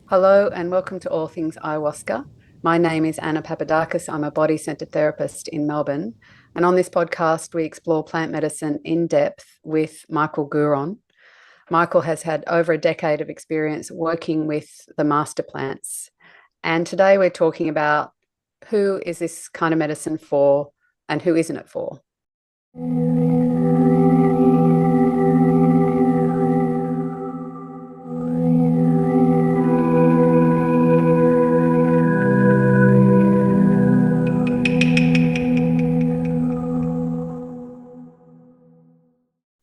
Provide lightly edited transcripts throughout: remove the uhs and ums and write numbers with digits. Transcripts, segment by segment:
Hello and welcome to All Things Ayahuasca. My name is Anna Papadakis. I'm a body centered therapist in Melbourne. And on this podcast, we explore plant medicine in depth with Michael Guron. Michael has had over a decade of experience working with the master plants. And today we're talking about who is this kind of medicine for and who isn't it for?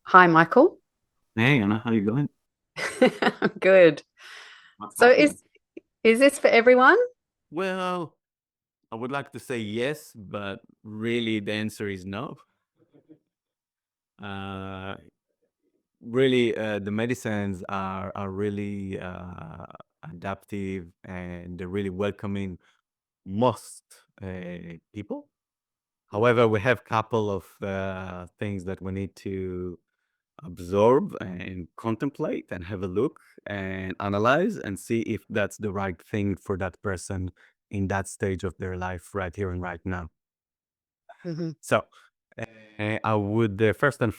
Hi, Michael. Hey Anna, how you going? I'm good. What's So happening? is this for everyone? Well, I would like to say yes, but really the answer is no. Uh, really, the medicines are really adaptive and they're really welcoming most people. However, we have couple of things that we need to absorb and contemplate and have a look and analyze and see if that's the right thing for that person in that stage of their life right here and right now. Mhm. So I would first and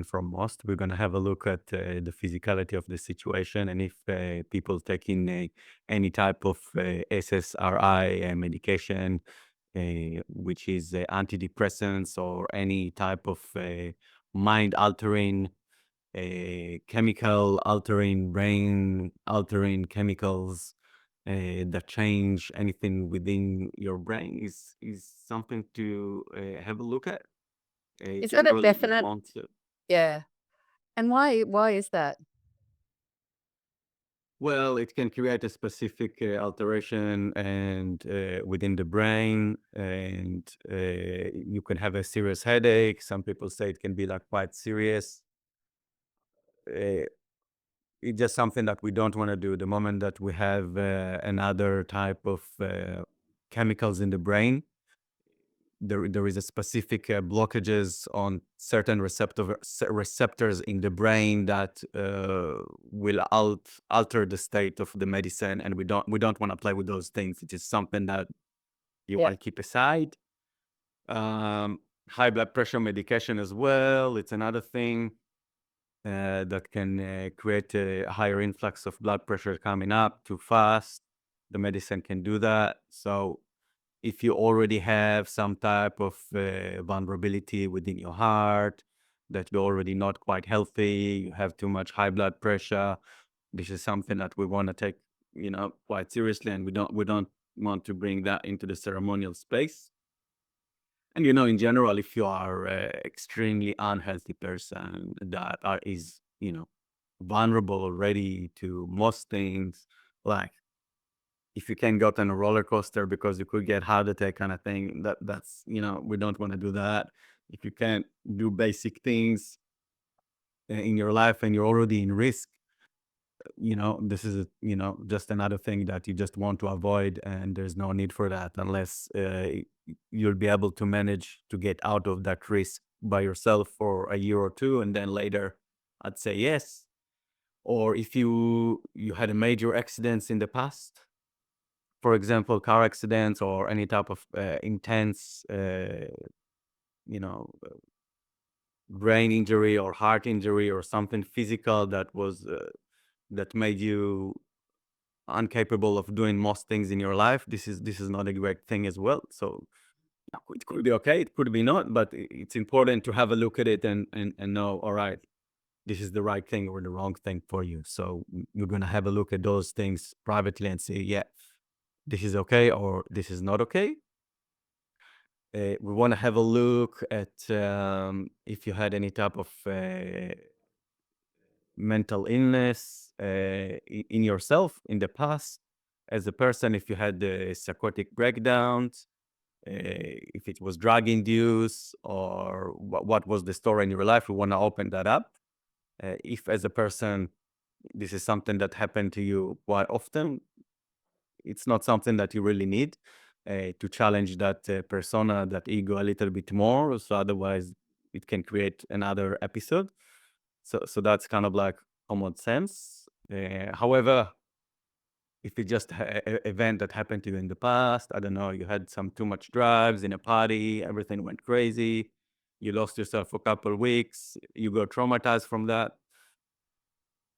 foremost, we're going to have a look at the physicality of the situation and if people taking any type of SSRI medication, which is antidepressants or any type of mind altering chemical altering, brain altering chemicals that change anything within your brain is something to have a look at. Is that a Generally, you definite? want to. Yeah. And why is that? Well, it can create a specific alteration and within the brain, and you can have a serious headache. Some people say it can be like quite serious. Uh, it's just something that we don't want to do. The moment that we have another type of chemicals in the brain, there is a specific blockages on certain receptors in the brain that will alter the state of the medicine, and we don't want to play with those things. It is something that you Yeah. want to keep aside. Um, High blood pressure medication as well. It's another thing that can create a higher influx of blood pressure coming up too fast. The medicine can do that. So if you already have some type of vulnerability within your heart, that you're already not quite healthy, you have too much high blood pressure, this is something that we want to take, quite seriously, and we don't want to bring that into the ceremonial space. And in general, if you are extremely unhealthy person that is vulnerable already to most things, like if you can go on a roller coaster because you could get heart attack kind of thing, that's we don't want to do that. If you can't do basic things in your life and you're already in risk, this is just another thing that you just want to avoid, and there's no need for that unless you'll be able to manage to get out of that risk by yourself for a year or two, and then later I'd say yes. Or if you had a major accidents in the past, for example, car accidents or any type of intense, you know, brain injury or heart injury or something physical that made you incapable of doing most things in your life. This is not a great thing as well. So it could be okay, it could be not, but it's important to have a look at it and know, all right, this is the right thing or the wrong thing for you. So you're gonna have a look at those things privately and say, yeah, this is okay or this is not okay. We want to have a look at if you had any type of mental illness in yourself in the past as a person, if you had psychotic breakdowns, if it was drug induced or what was the story in your life. We want to open that up. If as a person, this is something that happened to you quite often, it's not something that you really need to challenge that persona, that ego a little bit more. So otherwise, it can create another episode. So that's kind of like common sense. However, if it's just an event that happened to you in the past, I don't know, you had some too much drugs in a party, everything went crazy, you lost yourself for a couple of weeks, you got traumatized from that.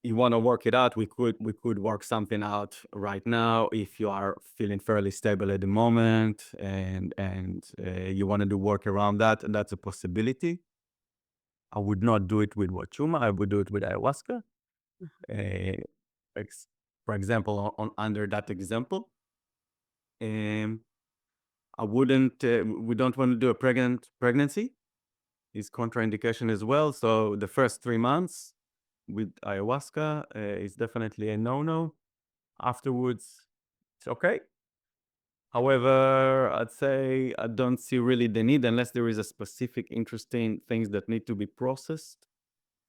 You want to work it out, we could work something out right now if you are feeling fairly stable at the moment, and you want to do work around that, and that's a possibility. I would not do it with Wachuma. I would do it with ayahuasca. Uh, ex- for example, under that example, um, I wouldn't. We don't want to do a pregnancy. Is contraindication as well. So the first 3 months with ayahuasca is definitely a no-no. Afterwards, it's okay. However, I'd say I don't see really the need unless there is a specific interesting things that need to be processed.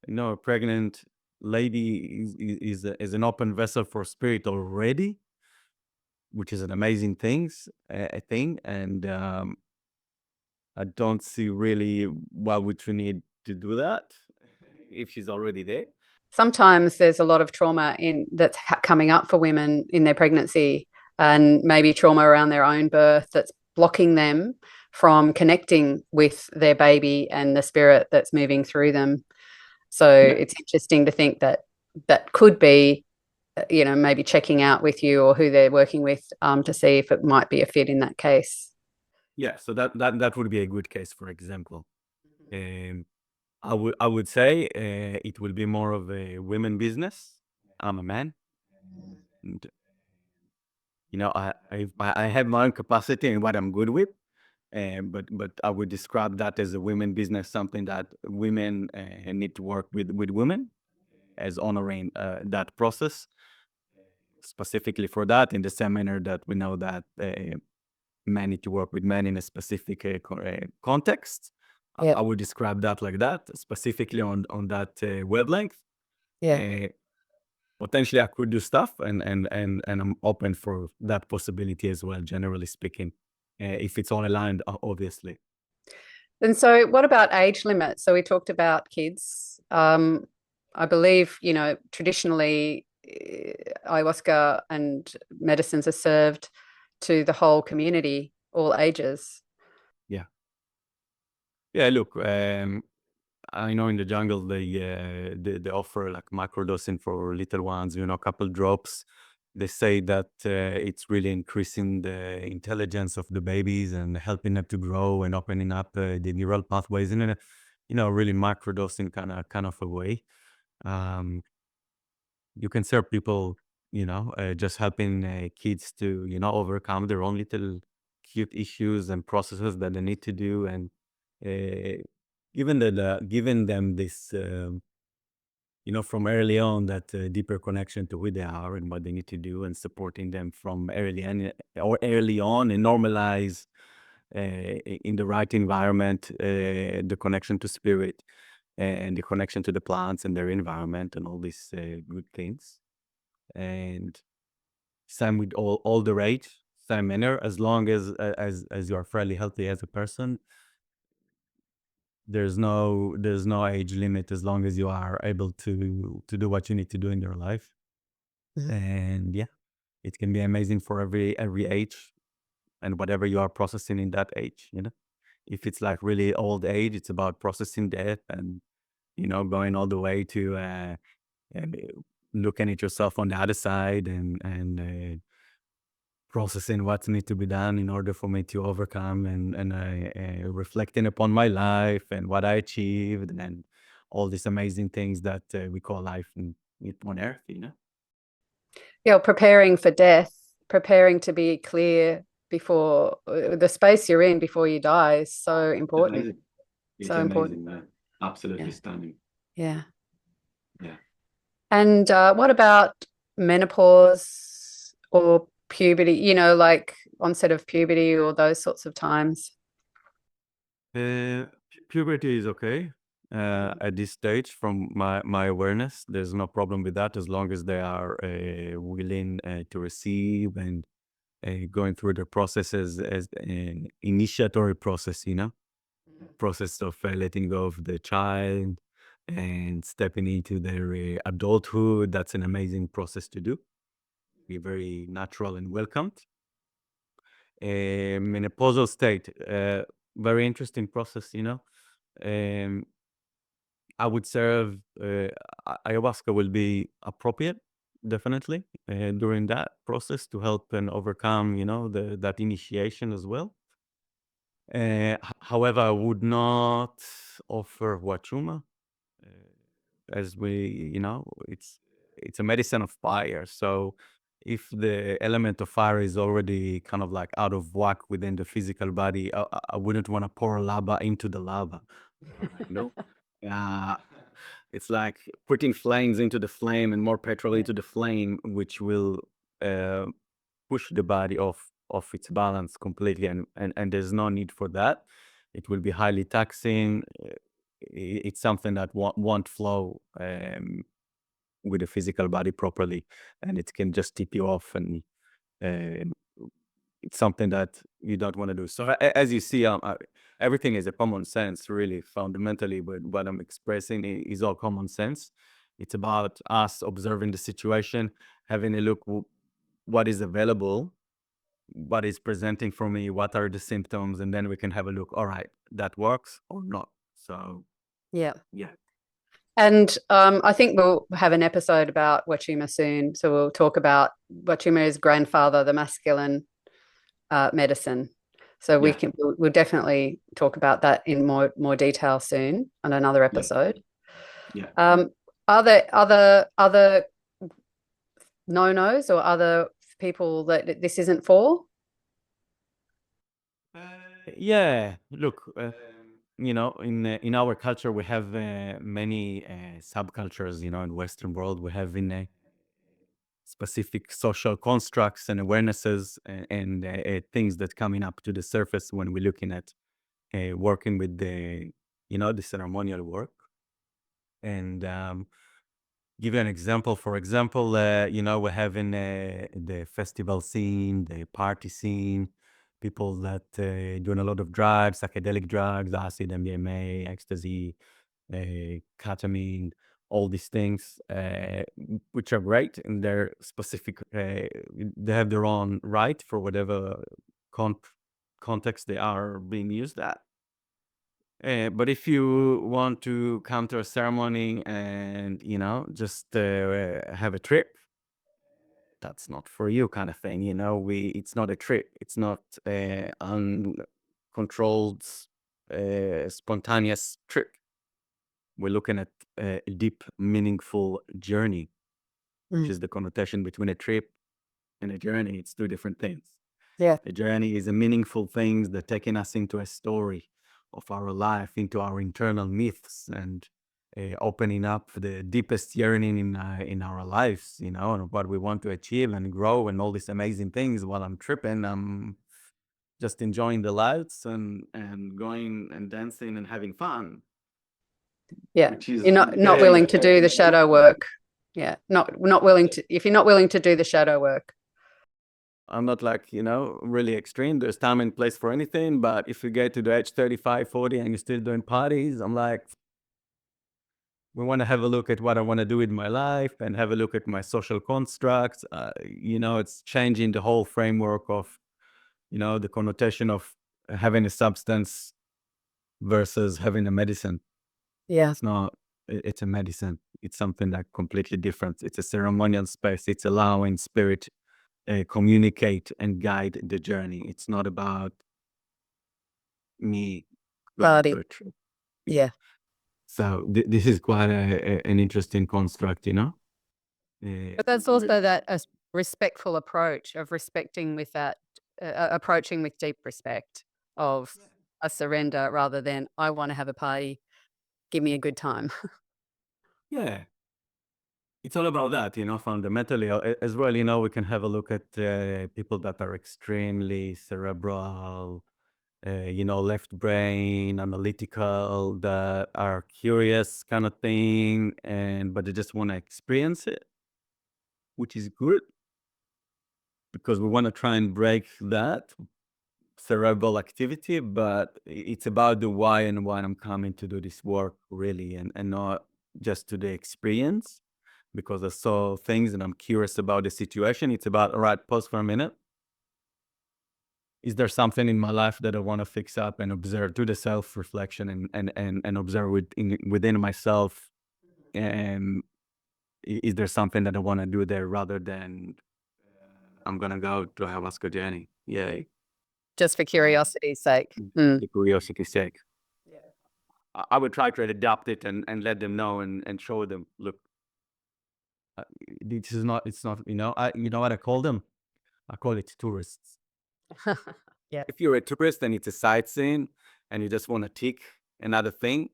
A pregnant lady is an open vessel for spirit already, which is an amazing thing. And I don't see really why would you need to do that if she's already there. Sometimes there's a lot of trauma that's coming up for women in their pregnancy, and maybe trauma around their own birth that's blocking them from connecting with their baby and the spirit that's moving through them. So Yeah. it's interesting to think that that could be, maybe checking out with you or who they're working with, to see if it might be a fit in that case. Yeah, so that would be a good case, for example. Um, I would say it will be more of a women business. I'm a man, and I have my own capacity and what I'm good with. But I would describe that as a women business, something that women need to work with women, as honoring that process specifically for that, in the same manner that we know that men need to work with men in a specific context. I Yep. would describe that like that, specifically on that wavelength. Yeah. Uh, Potentially, I could do stuff, and I'm open for that possibility as well. Generally speaking, if it's all aligned, obviously. And so, what about age limits? So, we talked about kids. I believe, traditionally, ayahuasca and medicines are served to the whole community, all ages. Yeah, yeah. Look, I know in the jungle they offer like microdosing for little ones. A couple drops. They say that it's really increasing the intelligence of the babies and helping them to grow and opening up the neural pathways in a really microdosing kind of a way. Um, you can serve people, just helping kids to overcome their own little cute issues and processes that they need to do, and uh, giving them this from early on, that deeper connection to who they are and what they need to do, and supporting them from early on, and normalize in the right environment the connection to spirit and the connection to the plants and their environment and all these good things. And same with all the age, same manner. As long as you are fairly healthy as a person, there's no age limit, as long as you are able to do what you need to do in your life. Mhm. And yeah, it can be amazing for every age and whatever you are processing in that age. If it's like really old age, it's about processing death, and going all the way to and, looking at yourself on the other side, and processing what needs to be done in order for me to overcome, and reflecting upon my life and what I achieved, and all these amazing things that we call life on Earth. Yeah, preparing for death, preparing to be clear before the space you're in before you die is so It's important. amazing. It's So important. amazing, man. Absolutely Yeah. stunning. Yeah. Yeah. And what about menopause or puberty, like onset of puberty or those sorts of times? Puberty is okay. At this stage, from my awareness, there's no problem with that, as long as they are willing to receive, and going through the processes as an initiatory process, process of letting go of the child and stepping into their adulthood. That's an amazing process to do. be very natural and welcomed. Menopausal state, very interesting process, you know. Um, I would serve ayahuasca will be appropriate, definitely, during that process to help and overcome, you know, that initiation as well. However, I would not offer wachuma, as we, you know, it's a medicine of fire. So if the element of fire is already kind of like out of whack within the physical body, I wouldn't want to pour lava into the lava. You know, it's like putting flames into the flame and more petrol into the flame, which will uh, push the body off its balance completely, and there's no need for that. It will be highly taxing. It's something that won't flow with the physical body properly, and it can just tip you off, and uh, it's something that you don't want to do. So as you see, everything is a common sense, really, fundamentally. But what I'm expressing is all common sense. It's about us observing the situation, having a look what is available, what is presenting for me, what are the symptoms, and then we can have a look. All right, that works or not. So Yeah. yeah, And I think we'll have an episode about Wachuma soon. So we'll talk about Wachuma's grandfather, the masculine medicine. So yeah, we'll definitely talk about that in more detail soon on another yeah, episode. yeah. Are there other no-nos or other people that this isn't for? Yeah, look, you know, in our culture, we have many subcultures. You know, in Western world, we have in specific social constructs and awarenesses and things that coming up to the surface when we're looking at working with the, you know, the ceremonial work. And give you an example. For example, you know, we're having the festival scene, the party scene, people that doing a lot of drugs, psychedelic drugs, acid, MDMA, ecstasy, ketamine, all these things, which are great in their specific. They have their own right for whatever con- context they are being used at. But if you want to come to a ceremony and, you know, just have a trip, that's not for you, kind of thing. You know, it's not a trip. It's not uncontrolled, spontaneous trip. We're looking at a deep, meaningful journey, which Mm. is the connotation between a trip and a journey. It's two different things. Yeah. A journey is a meaningful thing that taking us into a story of our life, into our internal myths, and opening up the deepest yearning in our lives, you know, and what we want to achieve and grow and all these amazing things. While I'm tripping, I'm just enjoying the lights and going and dancing and having fun, Yeah. which You're is not willing to do the shadow work. Yeah. Not willing to, if you're not willing to do the shadow work. I'm not like, you know, really extreme. There's time and place for anything. But if you get to the age 35, 40 and you're still doing parties, I'm like, we want to have a look at what I want to do with my life and have a look at my social constructs. You know, it's changing the whole framework of, you know, the connotation of having a substance versus having a medicine. Yeah. It's not, it's a medicine. It's something that completely different. It's a ceremonial space. It's allowing spirit communicate and guide the journey. It's not about me going Party. to a trip. Yeah. So this is quite an interesting construct, you know? But that's also that respectful approach of respecting with that, approaching with deep respect of a surrender rather than I want to have a party, give me a good time. Yeah, it's all about that, you know, fundamentally as well. You know, we can have a look at people that are extremely cerebral, you know, left brain, analytical, that are curious kind of thing, and but they just want to experience it, which is good because we want to try and break that cerebral activity, but it's about the why and why I'm coming to do this work really, and not just to the experience. because I saw things and I'm curious about the situation. It's about, all right, pause for a minute. Is there something in my life that I want to fix up and observe, do the self-reflection and observe within myself? And is there something that I want to do there rather than I'm going to go to ayahuasca journey? Yay. Just for curiosity's sake. Mm. The curiosity's sake. Yeah. I would try to adapt it and let them know and show them, look, this is not, it's not, you know what I call them? I call it tourists. Yeah. If you're a tourist and it's a sightseeing and you just want to tick another thing,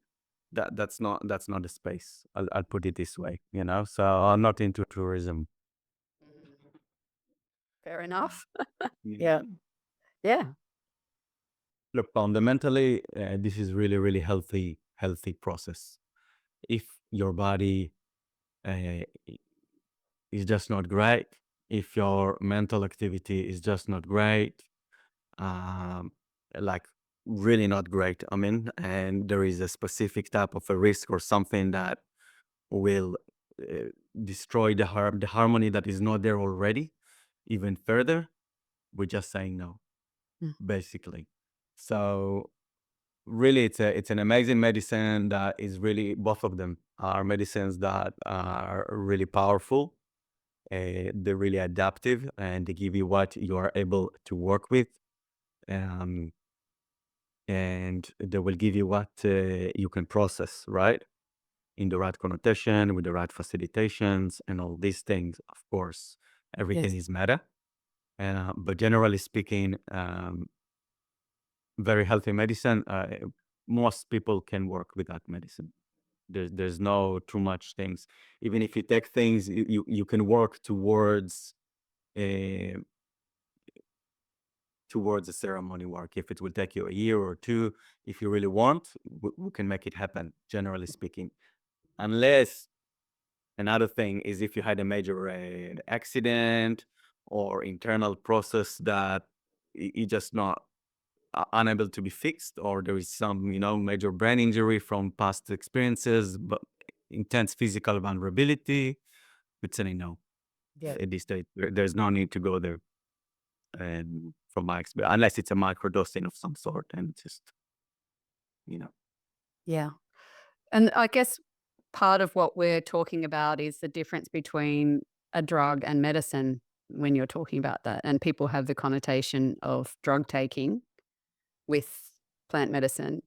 that's not the space. I'll put it this way, you know. So I'm not into tourism. Fair enough. Yeah. Yeah. Look, fundamentally, this is really healthy process. If your body is just not great, if your mental activity is just not great, like really not great, I mean, and there is a specific type of a risk or something that will destroy the harmony that is not there already even further, we're just saying no, basically. So really, it's an amazing medicine that is really, both of them are medicines that are really powerful. They're really adaptive and they give you what you are able to work with. Um, and they will give you what you can process, right? In the right connotation, with the right facilitations and all these things. Of course, everything Yes. is meta. But generally speaking, very healthy medicine, most people can work with that medicine. There's no too much things. Even if you take things, you can work uh, towards a ceremony work. If it will take you a year or two, if you really want, we can make it happen, generally speaking. Unless, another thing is if you had a major accident or internal process that you just not unable to be fixed, or there is some, major brain injury from past experiences, but intense physical vulnerability, we'd say no. Yeah. At this stage, there's no need to go there. And from my experience, unless it's a microdosing of some sort, and just, Yeah. And I guess part of what we're talking about is the difference between a drug and medicine when you're talking about that. And people have the connotation of drug taking with plant medicine.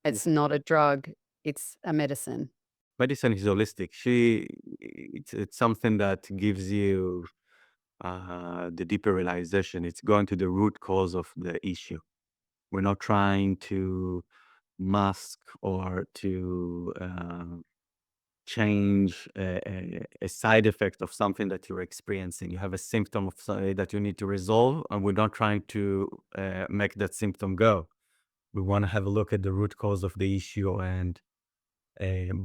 It's not a drug, it's a medicine. medicine is holistic. It's something that gives you the deeper realization. It's going to the root cause of the issue. We're not trying to mask or to change a side effect of something that you're experiencing. You have a symptom of that you need to resolve, and we're not trying to make that symptom go. We want to have a look at the root cause of the issue, and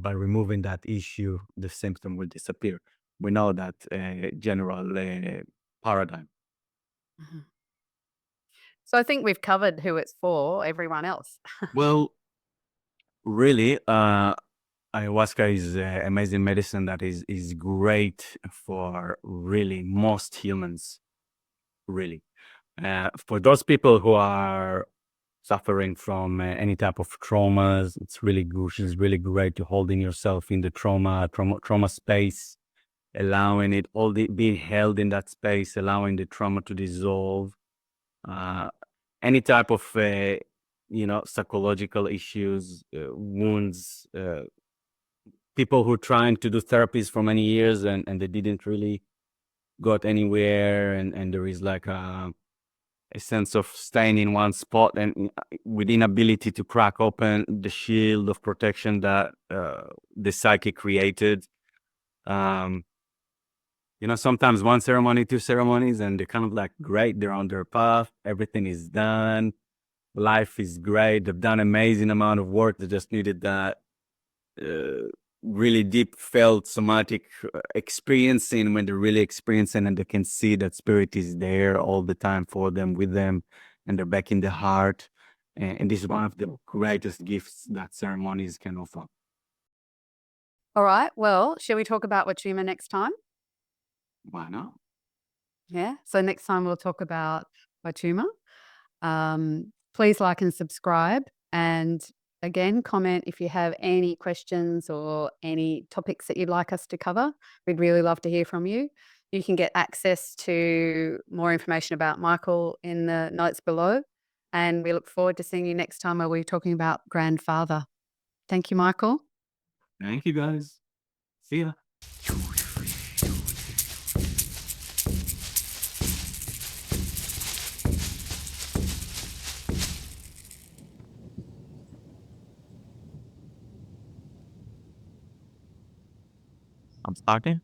by removing that issue, the symptom will disappear. We know that general paradigm. Mhm. So I think we've covered who it's for, everyone else. Well, really, ayahuasca is amazing medicine that is great for really most humans. Really, for those people who are suffering from any type of traumas, it's really good. It's really great to holding yourself in the trauma space, allowing it being held in that space, allowing the trauma to dissolve. Any type of psychological issues, wounds, people who are trying to do therapies for many years and they didn't really got anywhere, and there is like a sense of staying in one spot and with inability to crack open the shield of protection that the psyche created. Um, sometimes one ceremony, two ceremonies, and they're kind of like, great, they're on their path, everything is done, life is great, they've done amazing amount of work, they just needed that really deep felt somatic experiencing, when they're really experiencing and they can see that spirit is there all the time for them, with them, and they're back in the heart. And this is one of the greatest gifts that ceremonies can offer. All right. Well, shall we talk about Wachuma next time? Why not? Yeah. So next time we'll talk about Wachuma. Please like and subscribe. And again, comment if you have any questions or any topics that you'd like us to cover. We'd really love to hear from you. You can get access to more information about Michael in the notes below. And we look forward to seeing you next time where we're talking about grandfather. Thank you, Michael. Thank you, guys. See ya. I'm starting.